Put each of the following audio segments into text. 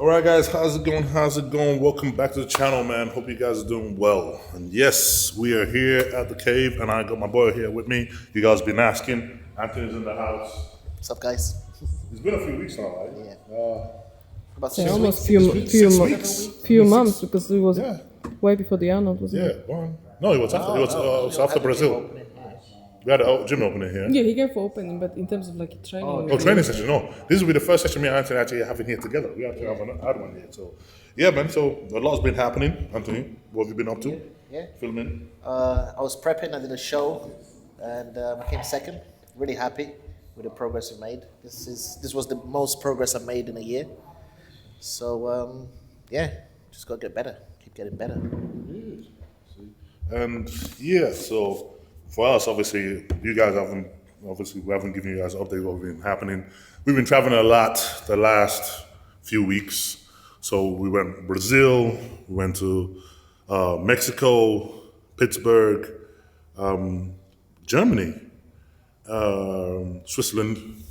All right, guys, how's it going? How's it going? Welcome back to the channel, man. Hope you guys are doing well. And yes, we are here at the cave, and I got my boy here with me. You guys been asking. Anthony's in the house. What's up, guys? It's been a few weeks now, right? Yeah. About Yeah, 6 almost weeks. few months because it was way before the Arnold, wasn't it? Yeah, one. No, it was after. It was after Brazil. We had a gym opening here. Yeah, he came for opening, but in terms of like training. Oh, training session. No, this will be the first session me and Anthony actually having here together. We actually haven't had one yet. So, yeah, man. So a lot's been happening. Anthony, what have you been up to? Yeah. Filming. I was prepping. I did a show, and I came second. Really happy with the progress we made. This was the most progress I've made in a year. So yeah, just gotta get better. Keep getting better. And yeah, so for us, obviously, you guys haven't, we haven't given you guys an update of what's been happening. We've been traveling a lot the last few weeks. So we went Brazil, we went to Mexico, Pittsburgh, Germany, Switzerland,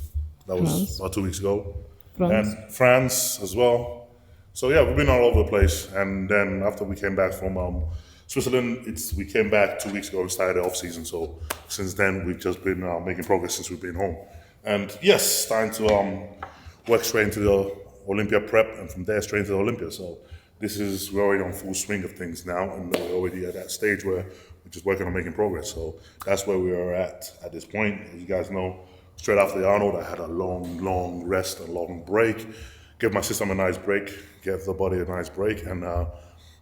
that was France. about 2 weeks ago, France. and France as well. So yeah, we've been all over the place. And then after we came back from Switzerland, we came back 2 weeks ago and started the off season. So since then, we've just been making progress since we've been home. And yes, starting to work straight into the Olympia prep, and from there straight into the Olympia. So we're already on full swing of things now, and we're already at that stage where we're just working on making progress. So that's where we are at this point. As you guys know, straight after the Arnold, I had a long rest, a long break. Give my system a nice break, give the body a nice break, and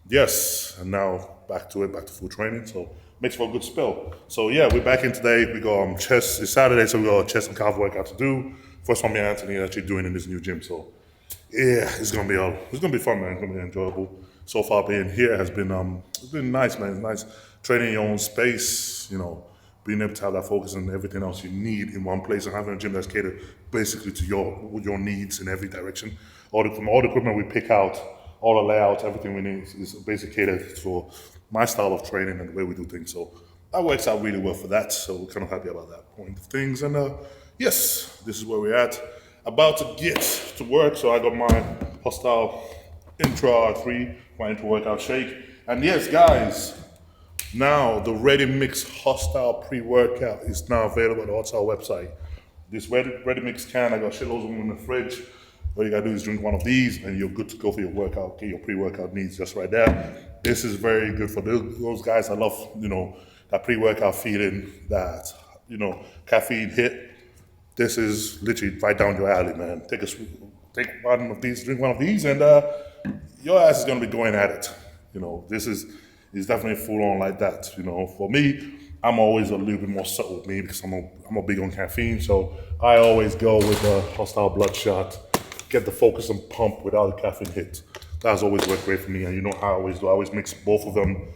yes, and now back to full training. So makes for a good spell. So yeah, we're back in today. We got chest. It's Saturday, so we got a chest and calf workout to do. First one me and Anthony are actually doing in this new gym. So yeah, it's gonna be fun, man. It's gonna be enjoyable. So far, being here has been it's been nice, man. It's nice training in your own space. You know, being able to have that focus on everything else you need in one place, and having a gym that's catered basically to your needs in every direction. From all the equipment we pick out, all the layouts, everything we need is basically catered for my style of training and the way we do things. So that works out really well for that. So we're kind of happy about that point of things. And yes, this is where we're at. About to get to work. So I got my HOSSTILE Intra R3, my intro workout shake. And yes, guys, now the Ready Mix HOSSTILE pre-workout is now available on the HOSSTILE website. This Ready Mix can, I got shitloads of them in the fridge. All you gotta do is drink one of these and you're good to go for your workout, get your pre-workout needs just right there. This is very good for those guys that love, that pre-workout feeling, that, caffeine hit. This is literally right down your alley, man. Take one of these, drink one of these, and your ass is gonna be going at it. This is definitely full on like that. For me, I'm always a little bit more subtle with me because I'm a big on caffeine. So I always go with the HOSSTILE Bloodshot, get the focus and pump without the caffeine hit. That's always worked great for me, and you know how I always do. I always mix both of them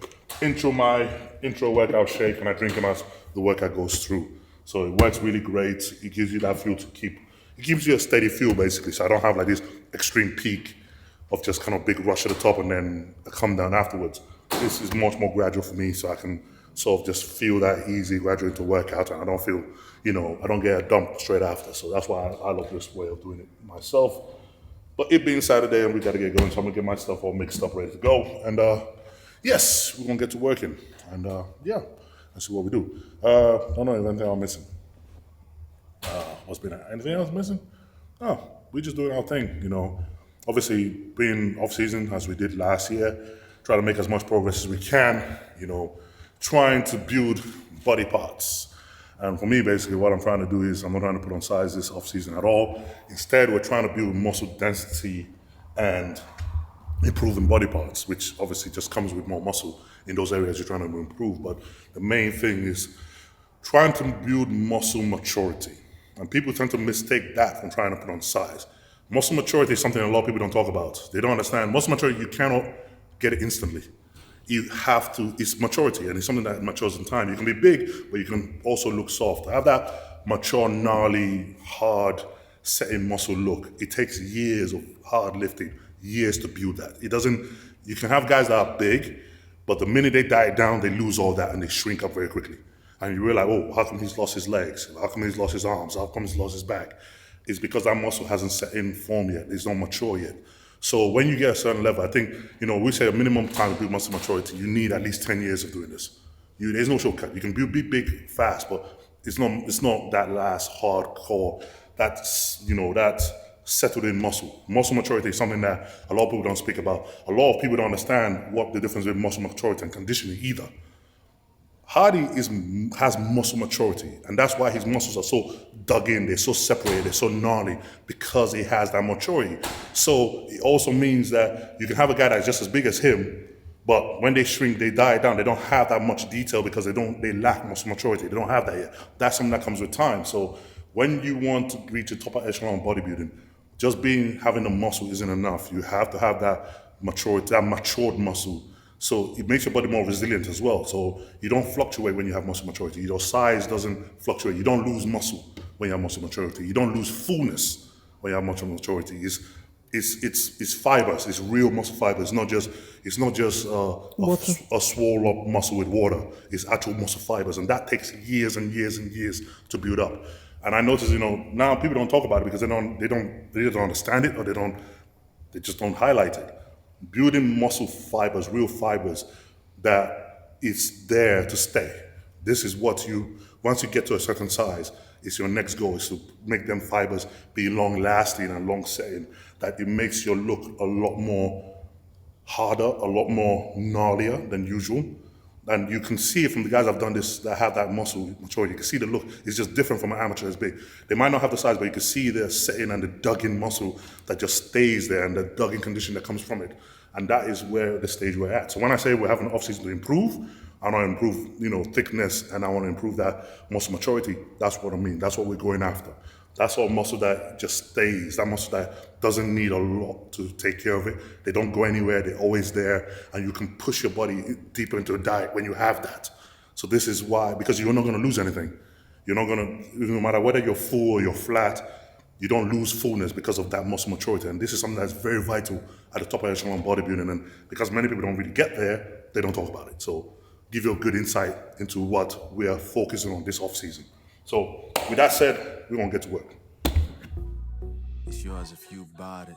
into my intro workout shake, and I drink them as the workout goes through. So it works really great. It gives you that fuel it gives you a steady fuel basically. So I don't have like this extreme peak of just kind of big rush at the top and then a come down afterwards. This is much more gradual for me, so I can sort of just feel that easy gradually into workout, and I don't feel, I don't get a dump straight after. So that's why I love this way of doing it myself. But it being Saturday and we gotta get going, so I'm gonna get my stuff all mixed up, ready to go. And yes, we're gonna get to working. And yeah, let's see what we do. I don't know if anything I'm missing. Anything else missing? No, we're just doing our thing, Obviously, being off season as we did last year, try to make as much progress as we can, trying to build body parts. And for me, basically, what I'm trying to do is I'm not trying to put on size this off season at all. Instead, we're trying to build muscle density and improving body parts, which obviously just comes with more muscle in those areas you're trying to improve. But the main thing is trying to build muscle maturity. And people tend to mistake that from trying to put on size. Muscle maturity is something a lot of people don't talk about. They don't understand. Muscle maturity, you cannot get it instantly. You have to, it's maturity, and it's something that matures in time. You can be big, but you can also look soft. Have that mature, gnarly, hard, setting muscle look. It takes years of hard lifting, years to build that. You can have guys that are big, but the minute they diet down, they lose all that and they shrink up very quickly. And you realize, oh, how come he's lost his legs? How come he's lost his arms? How come he's lost his back? It's because that muscle hasn't set in form yet. It's not mature yet. So when you get a certain level, I think, we say a minimum time to build muscle maturity, you need at least 10 years of doing this. There's no shortcut. You can be big fast, but it's not that last hardcore, that settled in muscle. Muscle maturity is something that a lot of people don't speak about. A lot of people don't understand what the difference between muscle maturity and conditioning either. Hardy has muscle maturity, and that's why his muscles are so dug in, they're so separated, they're so gnarly, because he has that maturity. So it also means that you can have a guy that's just as big as him, but when they shrink, they die down. They don't have that much detail because they lack muscle maturity. They don't have that yet. That's something that comes with time. So when you want to reach a top echelon bodybuilding, just having the muscle isn't enough. You have to have that maturity, that matured muscle. So it makes your body more resilient as well. So you don't fluctuate when you have muscle maturity. Your size doesn't fluctuate. You don't lose muscle when you have muscle maturity. You don't lose fullness when you have muscle maturity. It's fibers. It's real muscle fibers. It's not just a swole up muscle with water. It's actual muscle fibers, and that takes years and years and years to build up. And I notice, now people don't talk about it because they either don't understand it, or they just don't highlight it. Building muscle fibers, real fibers, that it's there to stay. This is what once you get to a certain size, it's your next goal, is to make them fibers be long lasting and long setting, that it makes your look a lot more harder, a lot more gnarlier than usual. And you can see it from the guys I've done this that have that muscle maturity. You can see the look. It's just different from an amateur that's big. They might not have the size, but you can see the setting and the dug-in muscle that just stays there, and the dug-in condition that comes from it. And that is where the stage we're at. So when I say we're having an off-season to improve, I want to improve, thickness, and I want to improve that muscle maturity. That's what I mean. That's what we're going after. That's all muscle that just stays, that muscle that doesn't need a lot to take care of it. They don't go anywhere, they're always there, and you can push your body deeper into a diet when you have that. So this is why, because you're not going to lose anything. You're not going to, no matter whether you're full or you're flat, you don't lose fullness because of that muscle maturity. And this is something that's very vital at the top of echelon bodybuilding. And because many people don't really get there, they don't talk about it. So give you a good insight into what we are focusing on this off season. So with that said, we're gonna get to work. It's yours if you bought it.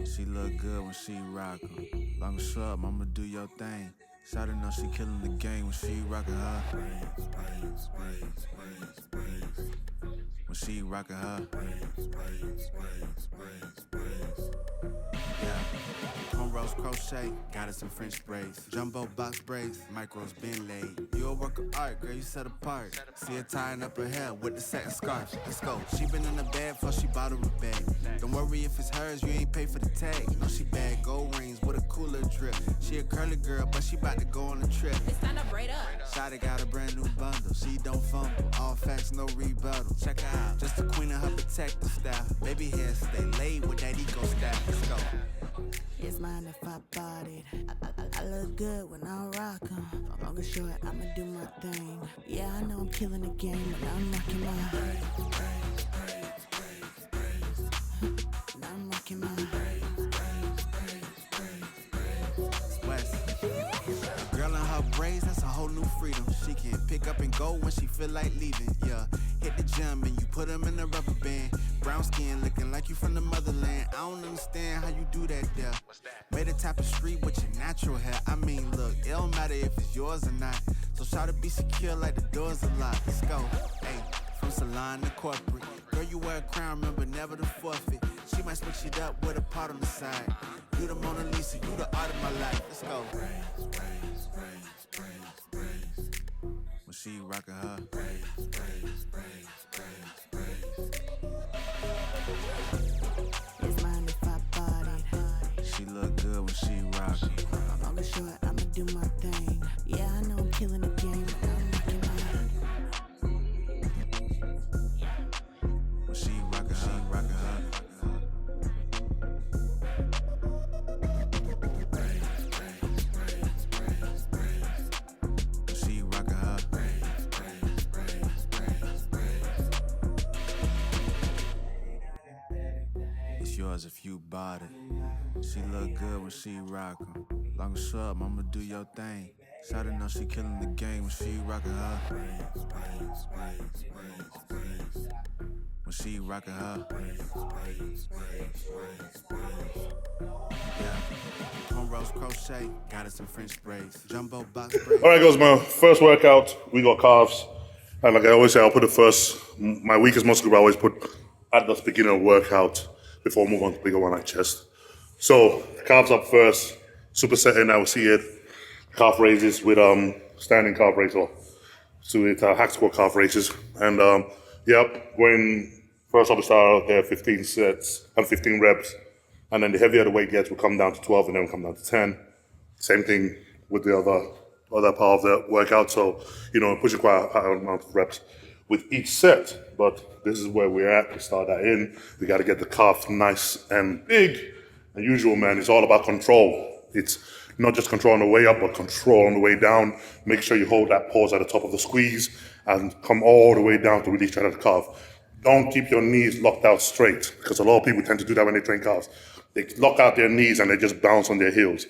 She look good when she rockin'. Long as short, I'ma do your thing. Shawty know she killing the game when she rockin' her. When she rockin' her. Yeah. Cornrows crochet, got us some French braids. Jumbo box braids, micros been laid. You a work of art, girl, you set apart. See her tying up her hair with the satin scarf. Let's go. She been in the bed before she bought her a bag. Don't worry if it's hers, you ain't pay for the tag. No, she bad gold rings with a cooler drip. She a curly girl, but she about to go on a trip. It's time to braid up. Shawty got a brand new bundle. She don't fumble. All facts, no rebuttal. Check her out. Just the queen of her protector style. Baby hair stay laid with that eco style. Let's go. It's mine if I bought it. I look good when I rock 'em. Long or short, I'ma do my thing. Yeah, I know I'm killing the game, and I'm rocking my. And I'm rocking my. West. A girl in her braids, that's a whole new freedom. She can pick up and go when she feel like leaving. Yeah, hit the gym and you put them in a rubber band. Brown skin looking like you from the motherland. I don't understand how you do that there. Made a type of street with your natural hair. I mean, look, it don't matter if it's yours or not. So try to be secure like the doors are locked. Let's go. Hey, from salon to corporate. Girl, you wear a crown, remember never to forfeit. She might switch it up with a part on the side. You the Mona Lisa, you the art of my life. Let's go. When she rockin' her. It's mine if I bought it. She look good when she rockin'. Long or short, I'ma do my thing. Yeah, I know I'm killing the game, and I'm rocking my. When she rockin' her. When she rockin' her. It's yours if you bought it. She look good when she rockin'. Long as short, I'ma do your thing. Shawty know she killing the game when she rockin' her. When she rockin' her. Yeah. Cornrows crochet, got us some French braids. Jumbo box braids. All right, guys, my first workout, we got calves. And like I always say, I'll put my weakest muscle group I always put at the beginning of workout before I move on to bigger one like chest. So, calves up first, supersetting, I will see it. Calf raises with standing calf raise or so it's hack squat calf raises. And when first I'll start out there 15 sets and 15 reps. And then the heavier the weight gets, we'll come down to 12 and then we'll come down to 10. Same thing with the other part of the workout. So, pushing quite a high amount of reps with each set. But this is where we're at. We start that in. We got to get the calf nice and big. And usual, man, it's all about control. It's not just control on the way up, but control on the way down. Make sure you hold that pause at the top of the squeeze and come all the way down to really stretch the calf. Don't keep your knees locked out straight, because a lot of people tend to do that when they train calves. They lock out their knees and they just bounce on their heels.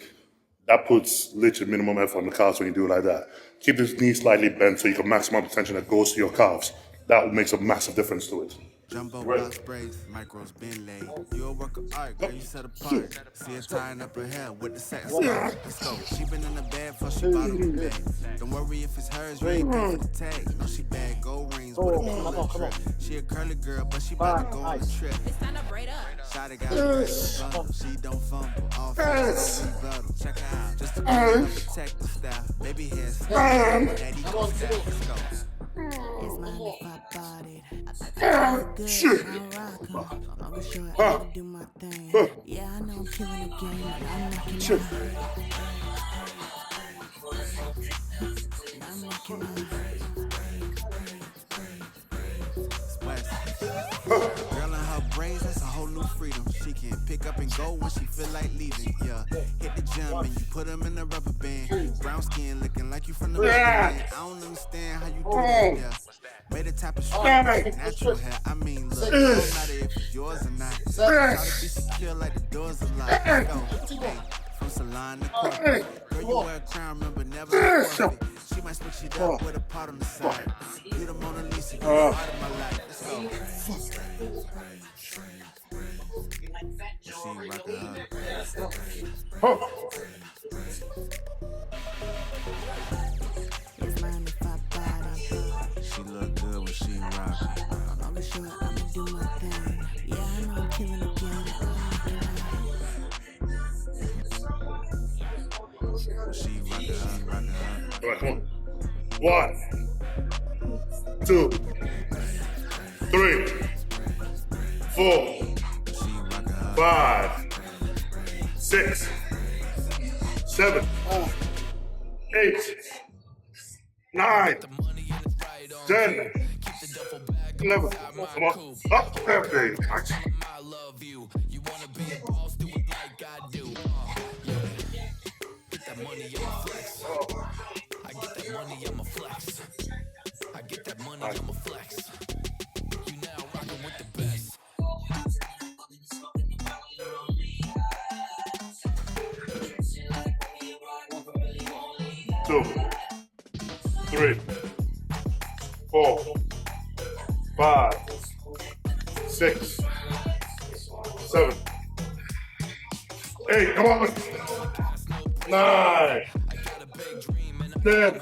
That puts literally minimum effort on the calves when you do it like that. Keep the knees slightly bent so you can maximize the tension that goes to your calves. That makes a massive difference to it. Jumbo box braids, micros been laid. You a work of art, girl, you set apart. See her tying up her hair with the satin skirt. Let's go. She been in the bed before she bought a bag. Don't worry if it's hers, you ain't pay for the tag. No, she bad gold rings with a cool trip. She a curly girl, but she about to go on a trip. It's time to braid up. Shotty got a bundle, she don't fumble. All face, rebuttal. Check her out, just a protective style. Baby hair style, daddy go style. Let's go. It's mine if I bought it. I look good, I'm rockin'. Long and short, I gotta do my thing. Yeah, I know I'm killing the game, but I'm knocking out. I'm knocking Girl in her braids, that's a whole new freedom. She can pick up and go when she feel like leaving. Yeah, hit the gym and you put them in a rubber band. Brown skin looking like you from the motherland. I don't understand how you do that. Yeah, made a type of straight, natural hair. I mean, look, it don't matter if it's yours or not. Try to be secure like the doors are locked. Let's go, hey, from salon to corporate. Girl, you wear a crown, remember never forfeit. She might switch it up with a pot on the side. You the Mona Lisa, you part of my life. Let's go. She rockin' her. It's mine if I bought it. She look good when she rockin'. Long and short, I'ma do my thing. Yeah, I know I'm killing the game, but I'm knocking out. She rockin' her. All right, come on. 1, 2, 3, 4, 5, 6, 7, 8, 9, 10, 11. Come on. Up there, baby. I love you. You wanna be a boss, do it like I do. Get that money, I'ma flex. I get that money, I'ma flex. I get that money, I'ma flex. You now rockin' with the best. 2, 3, 4, 5, 6, 7, 8. Come on. 9, 10,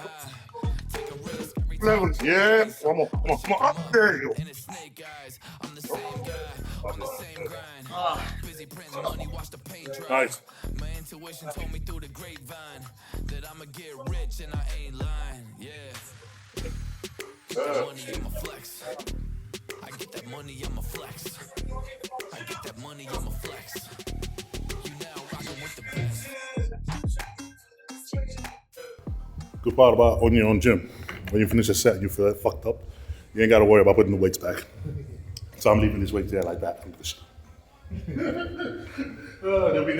11. Yeah. One more. Come on. Up there you go. And it's snake eyes. I'm the same guy on the same grind. Busy printing money, watch the paint dry. Nice. My intuition told me through the grapevine that I'ma get rich and I ain't lying. Yeah. Get that money, I'ma flex. I get that money, I'ma flex. I get that money, I'ma flex. You now rockin' with the best. Good part about owning your own gym. When you finish a set and you feel fucked up, you ain't got to worry about putting the weights back. So I'm leaving these weights there like that. They'll be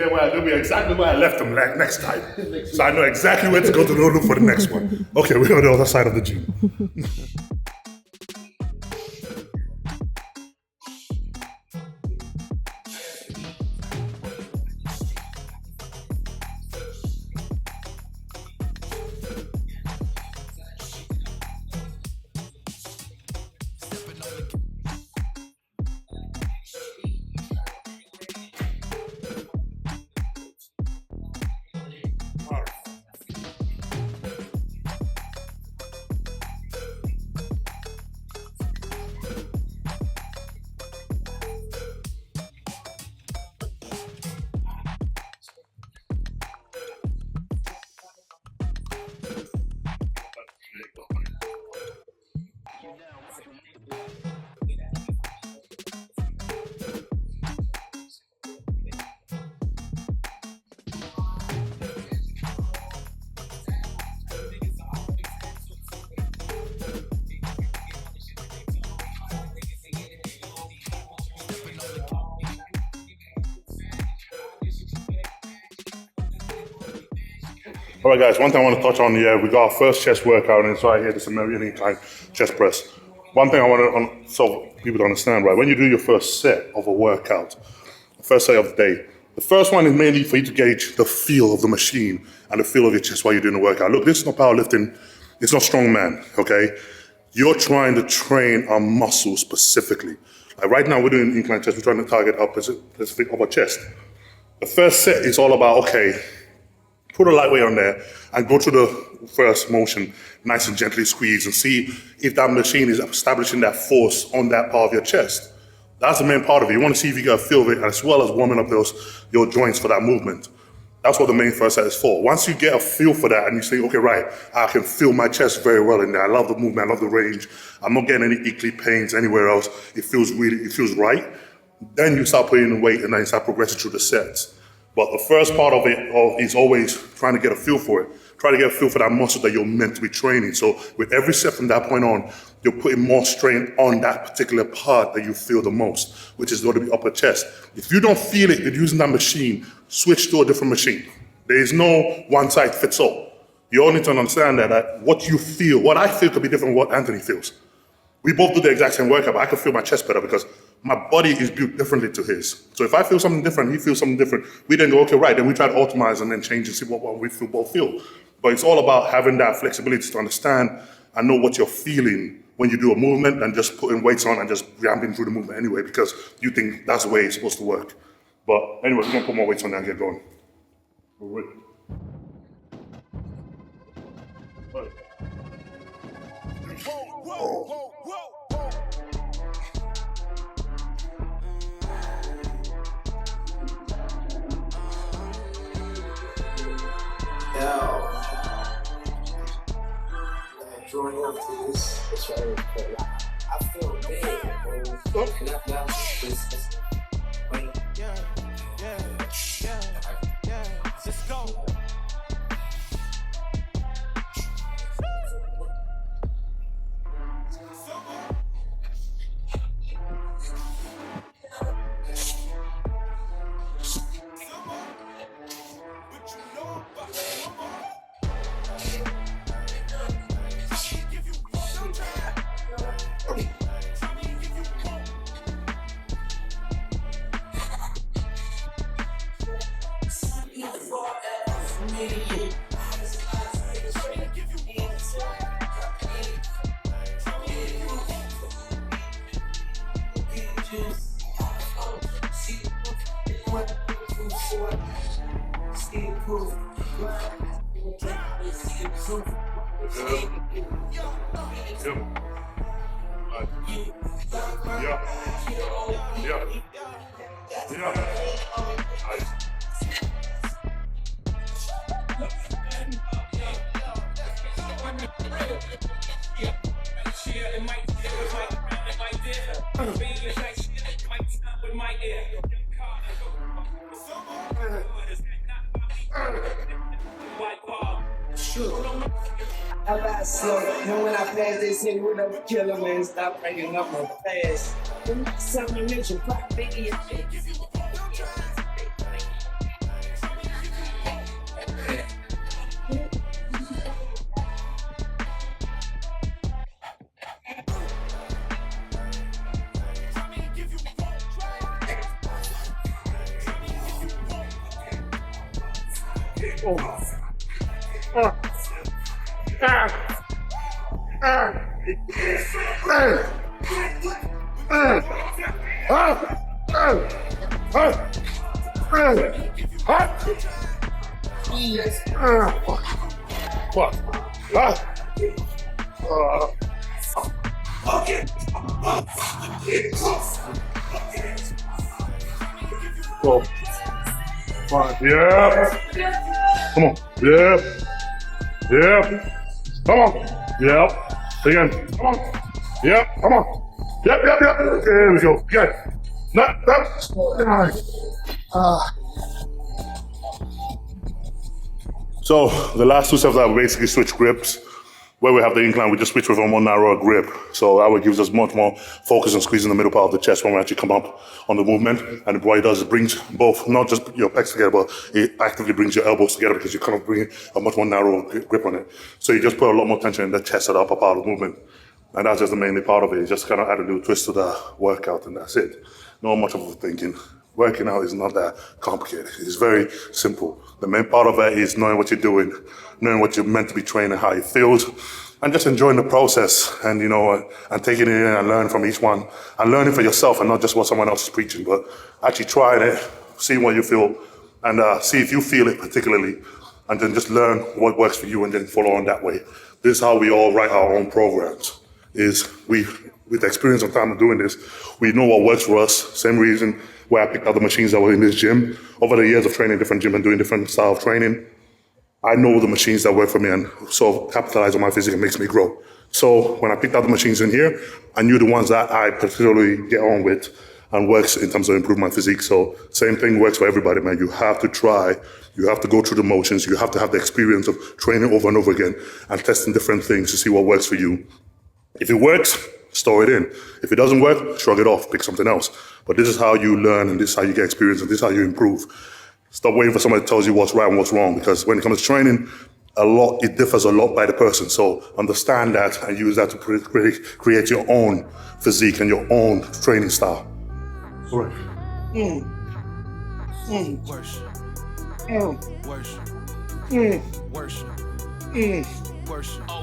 exactly where I left them like next time. So I know exactly where to go to look for the next one. Okay, we're on the other side of the gym. All right, guys, one thing I want to touch on here, we got our first chest workout, and it's right here, this American incline chest press. One thing I want to, so people to understand, right, when you do your first set of a workout, the first set of the day, the first one is mainly for you to gauge the feel of the machine and the feel of your chest while you're doing the workout. Look, this is not powerlifting, it's not strongman, okay? You're trying to train a muscle specifically. Like right now, we're doing incline chest, we're trying to target our specific upper chest. The first set is all about, okay, put a light weight on there and go through the first motion, nice and gently squeeze and see if that machine is establishing that force on that part of your chest. That's the main part of it. You want to see if you get a feel of it as well as warming up your joints for that movement. That's what the main first set is for. Once you get a feel for that and you say, okay, right, I can feel my chest very well in there. I love the movement, I love the range. I'm not getting any icky pains anywhere else. It feels right. Then you start putting in weight and then you start progressing through the sets. But the first part of it is always trying to get a feel for it. Try to get a feel for that muscle that you're meant to be training. So with every set from that point on, you're putting more strain on that particular part that you feel the most, which is going to be upper chest. If you don't feel it using that machine, switch to a different machine. There is no one size fits all. You all need to understand that what you feel, what I feel could be different from what Anthony feels. We both do the exact same workout, but I can feel my chest better because my body is built differently to his. So if I feel something different, he feels something different, we then go, okay, right, then we try to optimize and then change and see what we both feel. But it's all about having that flexibility to understand and know what you're feeling when you do a movement and just putting weights on and just ramping through the movement anyway because you think that's the way it's supposed to work. But anyway, we're gonna put more weights on there and get going. Drawing up to this show, I feel bad. And I felt this. Let's go. And when I pass this nigga with no killer, man, stop bringing up my past. Something you mentioned, pop biggie. Go. Fine. Yeah. Come on. Yeah. Yeah. Come on. Yep. Again. Come on. Yep. Come on. Yep. There we go. Good. So the last two sets are basically switch grips. where we have the incline, we just switch with a more narrower grip. So that way gives us much more focus and squeeze in the middle part of the chest when we actually come up on the movement. And what it does is brings both, not just your pecs together, but it actively brings your elbows together because you kind of bring a much more narrow grip on it. So you just put a lot more tension in the chest at the upper part of the movement. And that's just the mainly part of it. You just kind of add a little twist to the workout and that's it. Not much of a thinking. Working out is not that complicated. It's very simple. The main part of it is knowing what you're doing, knowing what you're meant to be training, how it feels, and just enjoying the process and, and taking it in and learning from each one and learning for yourself and not just what someone else is preaching, but actually trying it, seeing what you feel and see if you feel it particularly and then just learn what works for you and then follow on that way. This is how we all write our own programs, with the experience of time of doing this, we know what works for us. Same reason why I picked out the machines that were in this gym. Over the years of training different gym and doing different style of training, I know the machines that work for me and so capitalize on my physique and makes me grow. So when I picked out the machines in here, I knew the ones that I particularly get on with and works in terms of improving my physique. So same thing works for everybody, man. You have to try, you have to go through the motions, you have to have the experience of training over and over again and testing different things to see what works for you. If it works, store it in. If it doesn't work, shrug it off, pick something else. But this is how you learn and this is how you get experience and this is how you improve. Stop waiting for somebody to tell you what's right and what's wrong, because when it comes to training, it differs a lot by the person. So understand that and use that to create your own physique and your own training style. All right. Worship. Worship. Worship. Worship. Oh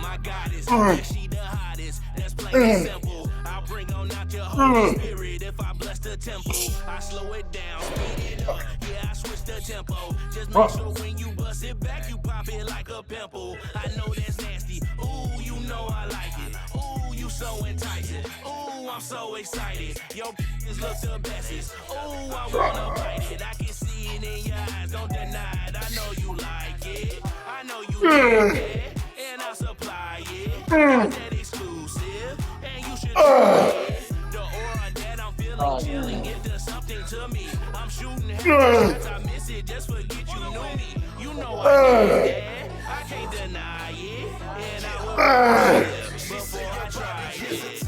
my God is she the hottest. Let's play it simple. I'll bring on out your Holy Spirit if I bless the temple. I slow it down, speed it up. Yeah, I switch the tempo. Just make sure when you bust it back, you pop it like a pimple. I know that's nasty. Ooh, you know I like it. Ooh, you so enticing. Ooh, I'm so excited. Your is look the bestest. Ooh, I wanna bite it. I can see it in your eyes. Don't deny it. I know you like it. I know you like it. And I'll supply it. That exclusive. And you should try it. The aura that I'm feeling chilling. It does something to me. I'm shooting headshots. I miss it. Just forget you knew me. You know I need that. I can't deny it. And I will before I try it.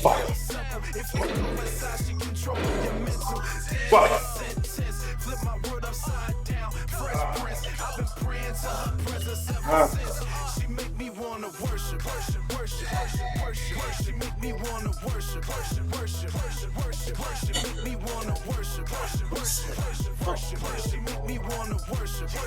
Fire. Fire. Flip my word upside down. Fresh prince. I've been praying to her presence ever since. She make me wanna worship. She make me wanna worship. She make me wanna worship. She make me wanna worship.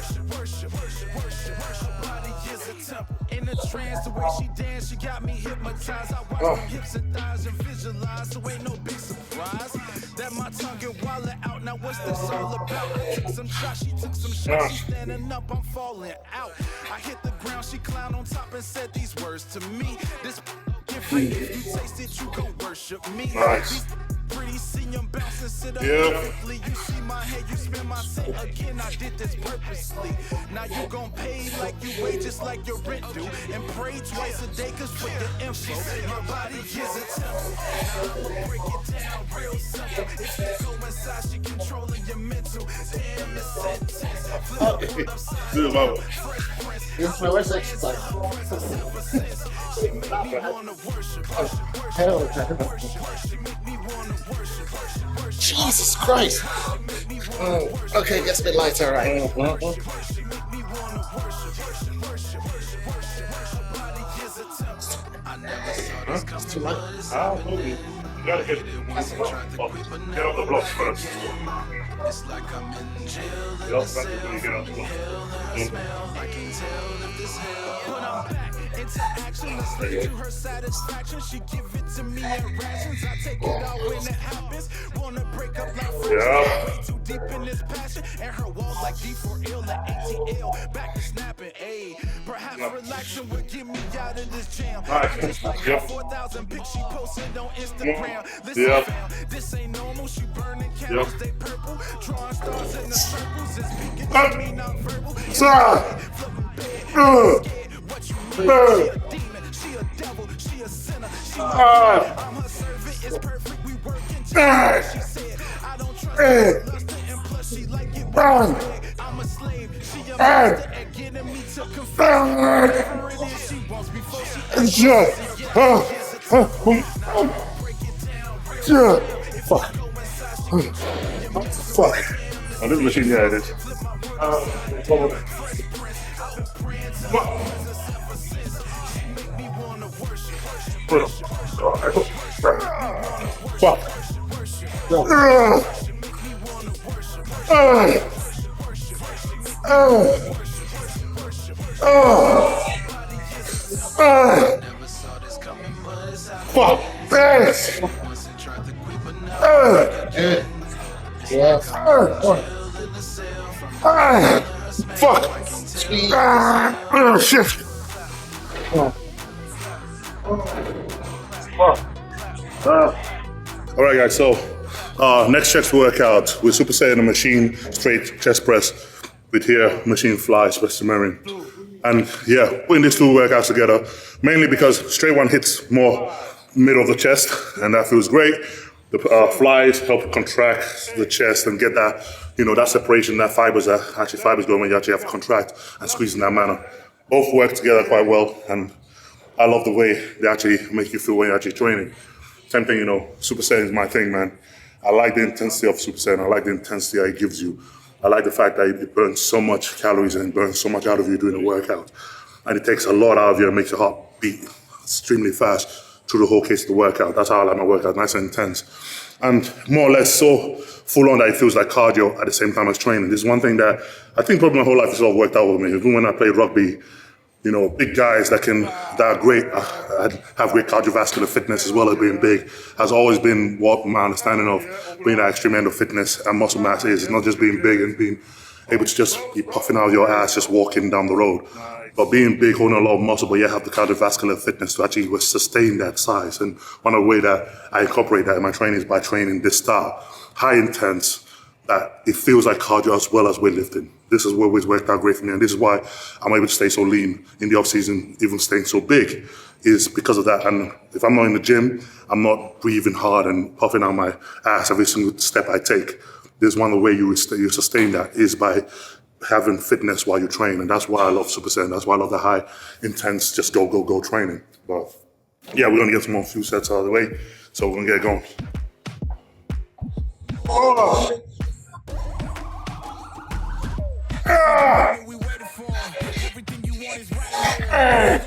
Body is a temple. In a trance, the way she dance, she got me hypnotized. I watch them hips and thighs and visualize, so ain't no big surprise that my tongue get wildin' out. Now what's this all about? I took some shots, she took some shots. She standing up, I'm falling out. I hit the ground, she climbed on top and said these words to me. This free, if you taste it, you gon' worship me. Nice. Pretty, see them bouncing, sit up perfectly. You see my head, you spin my set again. I did this purposely. Now you gon' pay like you wait, just like your rent do. And pray twice a day, cause for your info, my body is a temple. I'ma break it down real simple. If you go inside, she controlling your mental. Damn, it's intense. Flip it upside down. Fresh prince. This is my worst exercise. She make me wanna worship. She make me wanna worship. Jesus Christ. Okay, gets a bit lighter, right? It's too light. You gotta get off the blocks first. It's like I'm in jail. Get off the blocks before you get off the blocks. I can tell if this hell. But I'm back into action. Let's lead to her satisfaction. She give it to me in rations. I take it out when it happens. Wanna break up like friends. Way too deep in this passion. And her walls like D4L and ATL. Back to snapping, ayy. Perhaps relaxing will get me out of this jam. Just like her 4,000 pics she posted on Instagram. Listen, fam, this ain't normal. She burning candles, they purple. Drawing stars in the circles. It's speaking to me non-verbal. What you mean? She a demon, she a devil, she a sinner. She I'm her servant, it's perfect. We working together. She said, I don't trust her. And plus she like it when I'm I'm a slave. She a master at getting me to confess. Whatever it is she wants before she asks. Fuck. Fuck. Oh, this machine, yeah, it is. Fuck. Fuck. Yeah. Fuck. Oh, shit. All right, guys. So, next chest workout with Super Saiyan and machine straight chest press with here machine fly special marine. And yeah, putting these two workouts together mainly because straight one hits more middle of the chest, and that feels great. The flies help contract the chest and get that, that separation, that fibers going when you actually have to contract and squeeze in that manner. Both work together quite well, and I love the way they actually make you feel when you're actually training. Same thing, Super Saiyan is my thing, man. I like the intensity of Super Saiyan. I like the intensity that it gives you. I like the fact that it burns so much calories and burns so much out of you during the workout. And it takes a lot out of you and makes your heart beat extremely fast through the whole case of the workout. That's how I like my workout, nice and intense. And more or less so full on that it feels like cardio at the same time as training. This is one thing that I think probably my whole life has all worked out with me. Even when I played rugby, big guys that are great, have great cardiovascular fitness as well as being big, has always been what my understanding of being that extreme end of fitness and muscle mass is. It's not just being big and being able to just be puffing out of your ass just walking down the road, but being big, holding a lot of muscle, but you have the cardiovascular fitness to actually sustain that size. And one of the ways that I incorporate that in my training is by training this style, high intense, that it feels like cardio as well as weightlifting. This has always worked out great for me, and this is why I'm able to stay so lean in the off season, even staying so big, is because of that. And if I'm not in the gym, I'm not breathing hard and puffing out my ass every single step I take. There's one of the ways you sustain that is by having fitness while you train, and that's why I love Super Saiyan. That's why I love the high, intense, just go training. But yeah, we're gonna get some more few sets out of the way, so we're gonna get going. Oh. Ah. We waited for everything you want is right.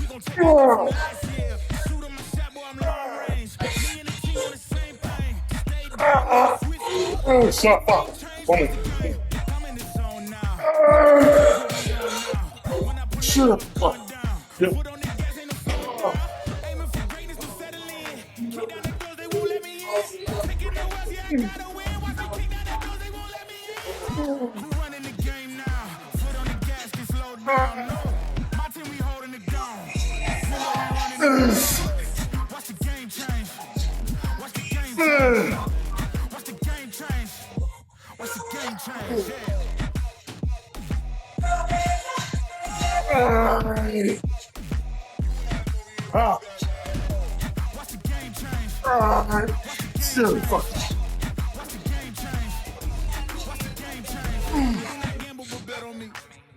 We gon' take it from last year. Shoot on my shot, boy, I'm long range. Me and the team on the same thing. Stay down. Oh, shut up. I'm in the zone now. When I put Shut up. foot on the gas, ain't no slowing. Aiming for greatness to settle in. Kick down the doors, they won't let me in. Taking no else, yeah, I gotta win. Watch me kick down the doors, they won't let me in. We running the game now. Foot on the gas, can slow down. No, my team, we holding it down. Watch the game change. Watch the game change. Watch the game change. Watch the game change. Ah. Watch the game change. Silly fuck. Watch the game change. Watch the game change. Do not gamble, but bet on me.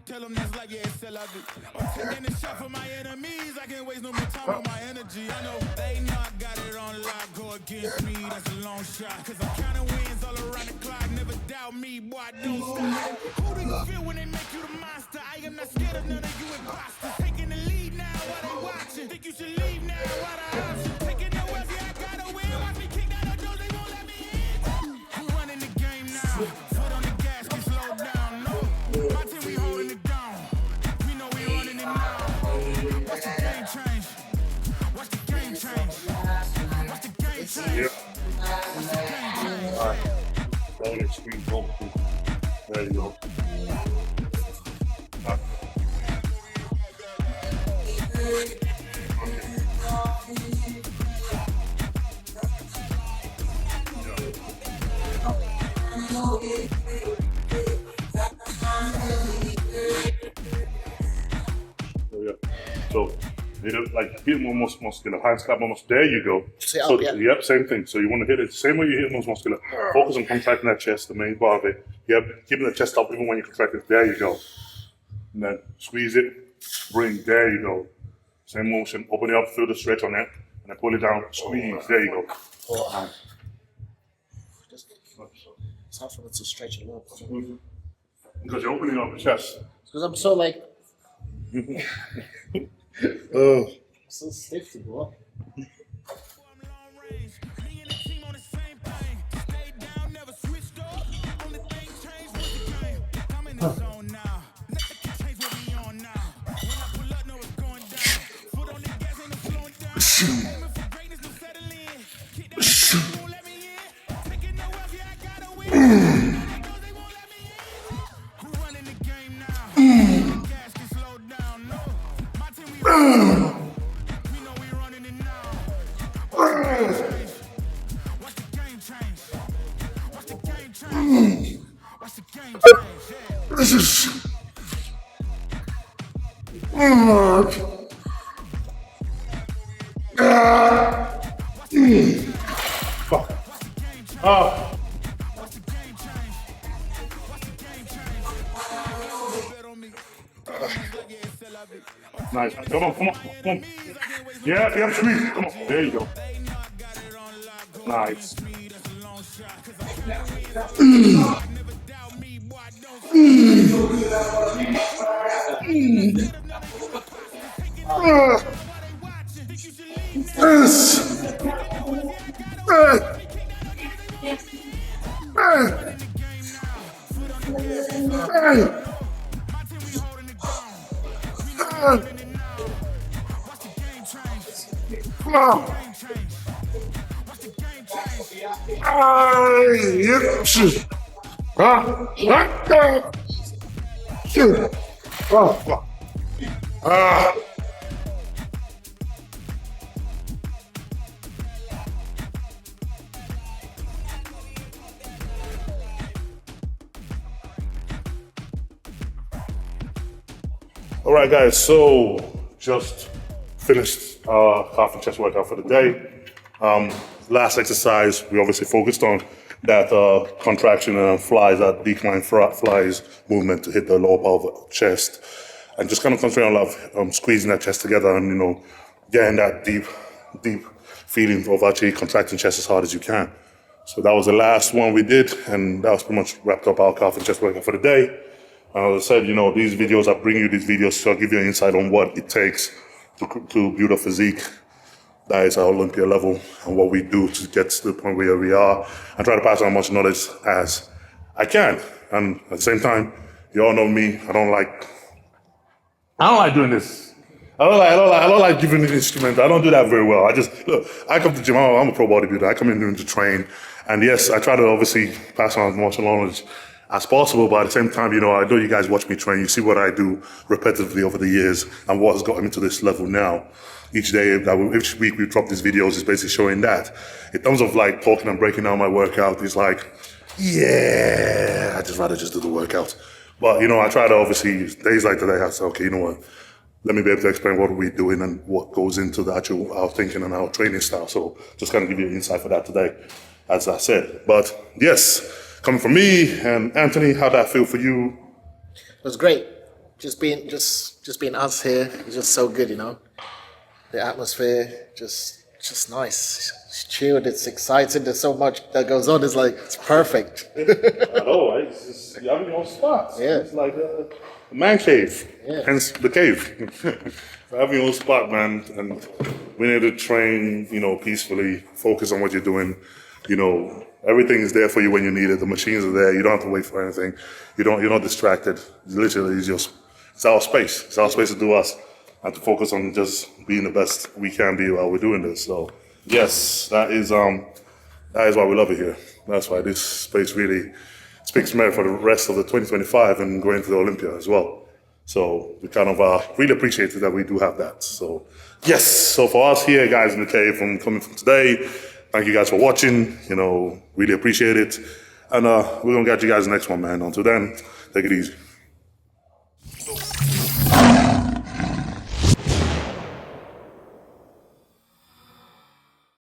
Tell them that's like, yeah, it's still of it. I'm taking a shot for my enemies. I can't waste no more time on my energy. I know they know I got it on lock. Go against me, that's a long shot. Cause I'm counting wins all around the clock. Never doubt me, boy, I don't stop. Who do you feel when they make you the monster? I am not scared of none of you imposters. Taking the lead now while they watching. Think you should leave now while the option. Taking no else, yeah, I gotta win. Watch me kick down the doors, they won't let me in. We're running the game now. Foot on the gas, can slow down. No, my team, we holding it down. We know we running it now. Watch the game change. Watch the game change. Watch the game change. Yep. Watch the game change. All right. Very extreme focus. There you go. So, hit it. like hit more muscular, hands clap more muscular. There you go. Sit So up, yeah. yep, same thing. So you want to hit it the same way you hit most muscular. Focus on contracting that chest, the main part of it. Yep, keeping the chest up even when you contract it. There you go. And then squeeze it, bring. There you go. Same motion. Open it up, feel the stretch on it, and then pull it down. Squeeze. There you go. It's hard for me to stretch a lot. Because you're opening up the chest. Because I'm so like Oh. so stiff to go. Fuck. Oh. Nice. Come on, come on, come on. Yeah, squeeze. Come on. There you go. Nice. All right, guys, so just finished calf and chest workout for the day. Last exercise, we obviously focused on that contraction and flies, that decline flies movement to hit the lower part of the chest. And just kind of concentrating on squeezing that chest together and, you know, getting that deep feeling of actually contracting chest as hard as you can. So that was the last one we did, and that was pretty much wrapped up our calf and chest workout for the day. As I said, you know, these videos, I bring you these videos to give you an insight on what it takes to build a physique that is at Olympia level and what we do to get to the point where we are, and try to pass on as much knowledge as I can. And at the same time, you all know me, I don't like doing this. I don't like giving an instrument. I don't do that very well. I come to the gym, I'm a pro bodybuilder. I come in to train. And yes, I try to obviously pass on as much knowledge as possible, but at the same time, you know you guys watch me train, you see what I do repetitively over the years and what has gotten me to this level now. Each week we drop these videos is basically showing that. In terms of like talking and breaking down my workout, it's like, yeah, I just rather just do the workout. But, you know, I try to obviously, days like today, I say, okay, you know what, let me be able to explain what we're doing and what goes into our thinking and our training style. So just kind of give you an insight for that today, as I said. But yes, coming from me and Anthony, how'd that feel for you? It was great. Just being us here is just so good, you know. The atmosphere, just nice. It's chilled, it's exciting, there's so much that goes on, it's perfect. I know, right? You're having your own spot. Yeah. It's like a man cave, Yeah. hence the cave. Having your own spot, man, and being able to train, you know, peacefully, focus on what you're doing, you know, everything is there for you when you need it. The machines are there. You don't have to wait for anything. You're not distracted. Literally, it's our space. It's our space to do us and to focus on just being the best we can be while we're doing this. So, yes, that is why we love it here. That's why this space really speaks merit for the rest of the 2025 and going to the Olympia as well. So we kind of really appreciate it that we do have that. So, yes. So for us here, guys, in the cave, coming from today, thank you guys for watching, you know, really appreciate it. And we're going to get you guys the next one, man. Until then, take it easy.